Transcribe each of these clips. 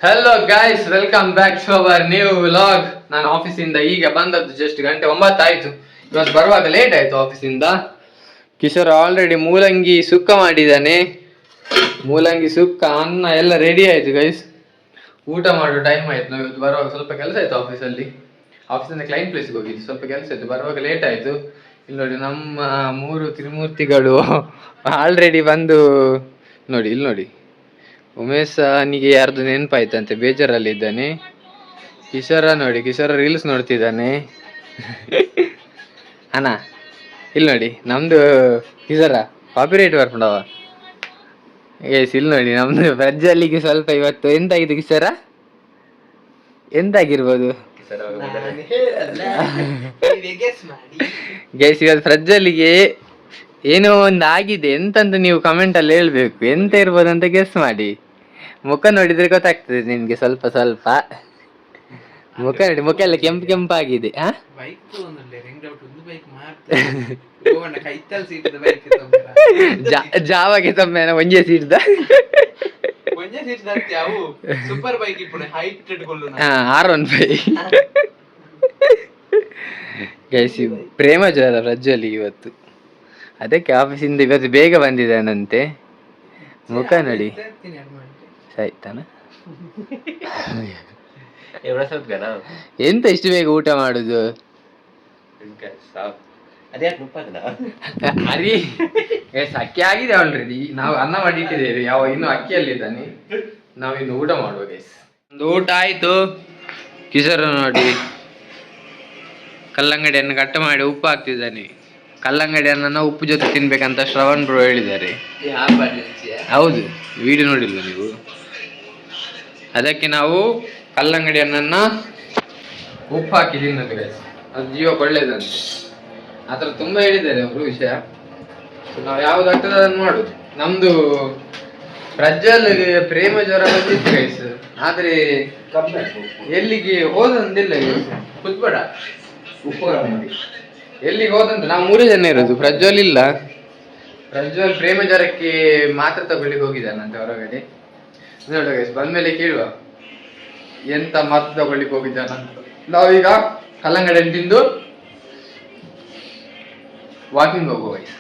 Hello guys, welcome back to our new vlog. ನಾನು ಆಫೀಸಿಂದ ಈಗ ಬಂದದ್ದು, ಜಸ್ಟ್ ಗಂಟೆ 9 ಆಯ್ತು. ಇವತ್ತು ಬರುವಾಗ ಲೇಟ್ ಆಯ್ತು ಆಫೀಸಿಂದ. ಕಿಶೋರ್ ಆಲ್ರೆಡಿ ಮೂಲಂಗಿ ಸುಕ್ಕ ಮಾಡಿದ್ದಾನೆ. ಮೂಲಂಗಿ ಸುಕ್ಕ, ಅನ್ನ ಎಲ್ಲ ರೆಡಿ ಆಯ್ತು ಗೈಸ್. ಊಟ ಮಾಡೋ ಟೈಮ್ ಆಯ್ತು. ನಾವು ಇವತ್ತು ಬರುವಾಗ ಸ್ವಲ್ಪ ಕೆಲಸ ಆಯ್ತು ಆಫೀಸಿಂದ ಕ್ಲೈಂಟ್ ಪ್ಲೇಸ್ಗೆ ಹೋಗಿದ್ದು, ಸ್ವಲ್ಪ ಕೆಲಸ ಆಯ್ತು, ಬರುವಾಗ ಲೇಟ್ ಆಯ್ತು. ಇಲ್ಲಿ ನೋಡಿ, ನಮ್ಮ 3 ತ್ರಿಮೂರ್ತಿಗಳು ಆಲ್ರೆಡಿ ಬಂದು ನೋಡಿ. ಇಲ್ಲಿ ನೋಡಿ, ಉಮೇಶ್ ಅವನಿಗೆ ಯಾರ್ದು ನೆನಪಾಯ್ತಂತೆ, ಬೇಜಾರಲ್ಲಿದ್ದಾನೆ. ಕಿಶೋರ ನೋಡಿ, ಕಿಶೋರ ರೀಲ್ಸ್ ನೋಡ್ತಿದ್ದಾನೆ. ಅಣ್ಣ ಇಲ್ಲಿ ನೋಡಿ, ನಮ್ದು ಕಿಶೋರ ಕಾಪಿರೈಟ್ ಬರ್ಕೊಂಡವ. ಇಲ್ಲಿ ನೋಡಿ, ನಮ್ದು ಪ್ರಜ್ವಲಿಗೆ ಸ್ವಲ್ಪ ಇವತ್ತು ಎಂತಾಗಿದೆ ಕಿಶೋರ, ಎಂತಾಗಿರ್ಬೋದು ಗೈಸ್? ಇವತ್ತು ಪ್ರಜ್ವಲಿಗೆ ಏನೋ ಒಂದು ಆಗಿದೆ, ಎಂತಂತ ನೀವು ಕಮೆಂಟ್ ಅಲ್ಲಿ ಹೇಳ್ಬೇಕು. ಎಂತ ಇರ್ಬೋದು ಅಂತ ಗೆಸ್ ಮಾಡಿ. ಮುಖ ನೋಡಿದ್ರೆ ಗೊತ್ತಾಗ್ತದೆ ನಿಮ್ಗೆ. ಸ್ವಲ್ಪ ಸ್ವಲ್ಪ ಮುಖ ನೋಡಿ, ಮುಖ ಎಲ್ಲ ಕೆಂಪಾಗಿದೆ. ಜಾವಾಗೆ ತಮ್ಮ ಒಂಜೆ ಸೀಟ್ದ R15 ಗೈಸ್. ಪ್ರೇಮ ಜ್ವರ ಪ್ರಜ್ವಲಿ ಇವತ್ತು, ಅದಕ್ಕೆ ಆಫೀಸಿಂದ ಇವತ್ತು ಬೇಗ ಬಂದಿದ್ದಾನಂತೆ. ಮುಖ ನೋಡಿ ಸಾಯ್ತಾನ. ಎಂತ ಇಷ್ಟು ಬೇಗ ಊಟ ಮಾಡುದು? ಅಕ್ಕಿ ಆಗಿದೆ ಆಲ್ರೆಡಿ. ನಾವು ಅನ್ನ ಮಾಡಿಟ್ಟಿದ್ದೇವೆ, ಇನ್ನು ಅಕ್ಕಿಯಲ್ಲಿದ್ದಾನೆ. ನಾವಿನ್ನು ಊಟ ಮಾಡುವ ಗೈಸ್. ಒಂದು ಊಟ ಆಯ್ತು. ಕಿಶೋರ ನೋಡಿ, ಕಲ್ಲಂಗಡಿಯನ್ನು ಕಟ್ ಮಾಡಿ ಉಪ್ಪು ಹಾಕ್ತಿದ್ದಾನೆ. ಕಲ್ಲಂಗಡಿಯನ್ನು ಉಪ್ಪು ಜೊತೆ ತಿನ್ಬೇಕಂತ ಶ್ರವಣ್ ಬ್ರೋ ಹೇಳಿದ್ದಾರೆ. ಹೌದು, ವಿಡಿಯೋ ನೋಡಿಲ್ವ ನೀವು? ಅದಕ್ಕೆ ನಾವು ಕಲ್ಲಂಗಡಿ ಅನ್ನನ್ನ ಉಪ್ಪು ಹಾಕಿ ತಿನ್ನೋದು ಗೈಸ್. ಅದು ಜೀವಕ್ಕೆ ಒಳ್ಳೇದಂತೆ. ಆ ಥರ ತುಂಬ ಹೇಳಿದ್ದಾರೆ ಅವರು ವಿಷಯ. ನಾವು ಯಾವ್ದಾಗ್ತದೆ ಅದನ್ನು ಮಾಡುದು. ನಮ್ದು ಪ್ರಜ್ವಲ್ ಪ್ರೇಮ ಜ್ವರ ಬಂದಿತ್ತು ಗೈಸ್, ಆದ್ರೆ ಎಲ್ಲಿಗೆ ಹೋದಂದಿಲ್ಲ. ಕುತ್ಬೇಡ, ಉಪ್ಪು ಮಾಡಿ ಎಲ್ಲಿಗೆ ಹೋದಂತ. ನಾವು 3 ಜನ ಇರೋದು, ಪ್ರಜ್ವಲ್ ಇಲ್ಲ. ಪ್ರಜ್ವಲ್ ಪ್ರೇಮ ಜ್ವರಕ್ಕೆ ಮಾತ್ರ ತಗೊಳ್ಳಿಕ್ಕೆ ಹೋಗಿದ್ದಾನಂತೆ ಹೊರಗಡೆ. ನೋಡುವ ಗೈಸ್, ಬಂದ್ಮೇಲೆ ಕೇಳುವ ಎಂತ ಮಾತ್ರ ತಗೊಳ್ಳಿಕ್ಕೆ ಹೋಗಿದ್ದಾನಂತ. ನಾವೀಗ ಕಲ್ಲಂಗಡಿ ತಿಂದು ವಾಕಿಂಗ್ ಹೋಗುವ ಗೈಸ್.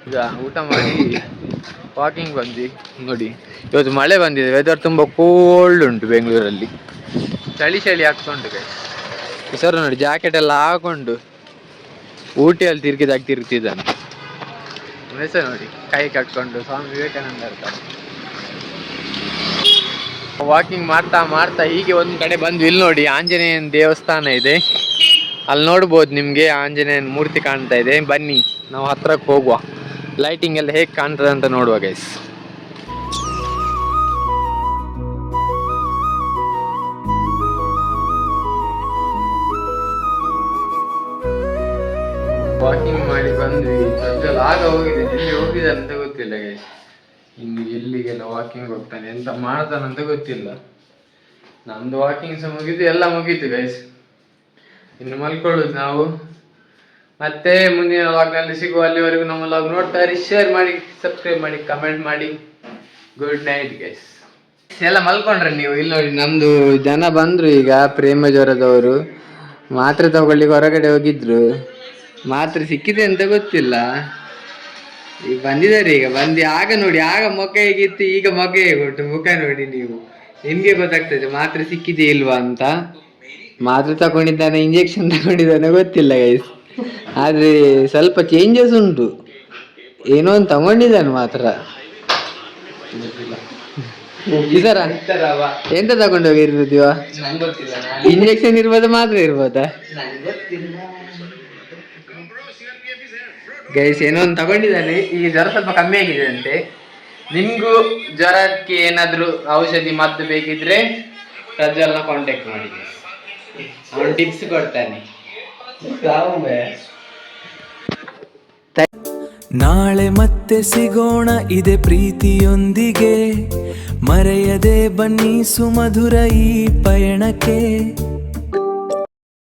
ಈಗ ಊಟ ಮಾಡಿ ವಾಕಿಂಗ್ ಬಂದ್ವಿ. ನೋಡಿ, ಇವತ್ತು ಮಳೆ ಬಂದಿದೆ, ವೆದರ್ ತುಂಬ ಕೋಲ್ಡ್ ಉಂಟು ಬೆಂಗಳೂರಲ್ಲಿ. ಚಳಿ ಆಗ್ತುಂಟು ಗೈಸ್. ಸರ್ ನೋಡಿ, ಜಾಕೆಟ್ ಎಲ್ಲ ಹಾಕೊಂಡು ಊಟಿಯಲ್ಲಿ ತಿರ್ಗಿದಾಗ್ತಿರ್ತಿದ್ದಾನೆ. ಹೆಸರು ನೋಡಿ, ಕೈ ಕಟ್ಕೊಂಡು ಸ್ವಾಮಿ ವಿವೇಕಾನಂದ ಇರ್ತಾರೆ. ವಾಕಿಂಗ್ ಮಾಡ್ತಾ ಹೀಗೆ ಒಂದು ಕಡೆ ಬಂದು, ಇಲ್ಲಿ ನೋಡಿ ಆಂಜನೇಯನ ದೇವಸ್ಥಾನ ಇದೆ. ಅಲ್ಲಿ ನೋಡ್ಬೋದು ನಿಮ್ಗೆ, ಆಂಜನೇಯನ ಮೂರ್ತಿ ಕಾಣ್ತಾ ಇದೆ. ಬನ್ನಿ ನಾವು ಹತ್ರಕ್ಕೆ ಹೋಗುವ, ಲೈಟಿಂಗ್ ಎಲ್ಲ ಹೇಗೆ ಕಾಣ್ತದೆ ಅಂತ ನೋಡುವ ಗೈಸ್. ವಾಕಿಂಗ್ ಮಾಡಿ ಬಂದ್ವಿ. ಪ್ರಜ್ವಲ್ ಆಗ ಹೋಗಿದೆ, ಎಲ್ಲಿ ಹೋಗಿದೆ ಅಂತ ಗೊತ್ತಿಲ್ಲ ಗೈಸ್. ಇನ್ನು ಎಲ್ಲಿಗೆಲ್ಲ ವಾಕಿಂಗ್ ಹೋಗ್ತಾನೆ, ಎಂತ ಮಾಡ್ತಾನಂತ ಗೊತ್ತಿಲ್ಲ. ನಮ್ದು ವಾಕಿಂಗ್ ಸಹ ಮುಗೀತು, ಎಲ್ಲ ಮುಗೀತು ಗೈಸ್. ಇನ್ನು ಮಲ್ಕೊಳ್ಳೋದು ನಾವು. ಮತ್ತೆ ಮುಂದಿನ ವ್ಲಾಗ್ನಲ್ಲಿ ಸಿಗುವ. ಅಲ್ಲಿವರೆಗೂ ನಮ್ಮ ವ್ಲಾಗ್ ನೋಡ್ತಾ ಇರಿ, ಶೇರ್ ಮಾಡಿ, ಸಬ್ಸ್ಕ್ರೈಬ್ ಮಾಡಿ, ಕಮೆಂಟ್ ಮಾಡಿ. Good night guys. ಎಲ್ಲ ಮಲ್ಕೊಂಡ್ರೆ ನೀವು? ಇಲ್ಲಿ ನೋಡಿ, ನಮ್ದು ಜನ ಬಂದ್ರು ಈಗ, ಪ್ರೇಮ ಜ್ವರದವರು. ಮಾತ್ರೆ ತಗೊಳ್ಳಿಕ್ಕೆ ಹೊರಗಡೆ ಹೋಗಿದ್ರು, ಮಾತ್ರೆ ಸಿಕ್ಕಿದೆ ಅಂತ ಗೊತ್ತಿಲ್ಲ. ಈಗ ಬಂದಿದ್ದಾರೆ. ಈಗ ಬಂದು ಆಗ ನೋಡಿ, ಆಗ ಮೊಕ ಹೇಗಿತ್ತು, ಈಗ ಮೊಕ ಹೇಗೊಟ್ಟು. ಮುಖ ನೋಡಿ ನೀವು, ನಿಮ್ಗೆ ಗೊತ್ತಾಗ್ತದೆ ಮಾತ್ರೆ ಸಿಕ್ಕಿದೆ ಇಲ್ವಾ ಅಂತ. ಮಾತ್ರೆ ತಗೊಂಡಿದ್ದಾನೆ, ಇಂಜೆಕ್ಷನ್ ತಗೊಂಡಿದ್ದಾನೆ ಗೊತ್ತಿಲ್ಲ ಗೈಸ್, ಆದ್ರೆ ಸ್ವಲ್ಪ ಚೇಂಜಸ್ ಉಂಟು. ಏನೋ ಒಂದು ತಗೊಂಡಿದ್ದಾನೆ ಮಾತ್ರ. ಇದರ ಎಂತ ತಗೊಂಡು ಹೋಗಿರ್ಬೋದಿವ? ಇಂಜೆಕ್ಷನ್ ಇರ್ಬೋದ, ಮಾತ್ರ ಇರ್ಬೋದಾ ಗೈಸ್? ಏನೋ ಒಂದು ತಗೊಂಡಿದ್ದಾನೆ. ಈಗ ಜ್ವರ ಸ್ವಲ್ಪ ಕಮ್ಮಿ ಆಗಿದೆ ಅಂತೆ. ನಿಮ್ಗೂ ಜ್ವರಕ್ಕೆ ಏನಾದ್ರು ಔಷಧಿ ಮದ್ದು ಬೇಕಿದ್ರೆ ಪ್ರಜ್ವಲ್ನ ಕಾಂಟ್ಯಾಕ್ಟ್ ಮಾಡಿ, ಅವನು ಟಿಪ್ಸ್ ಕೊಡ್ತಾನೆ. ನಾಳೆ ಮತ್ತೆ ಸಿಗೋಣ ಇದೆ ಪ್ರೀತಿಯೊಂದಿಗೆ. ಮರೆಯದೆ ಬನ್ನಿ ಸುಮಧುರ ಈ ಪಯಣಕ್ಕೆ.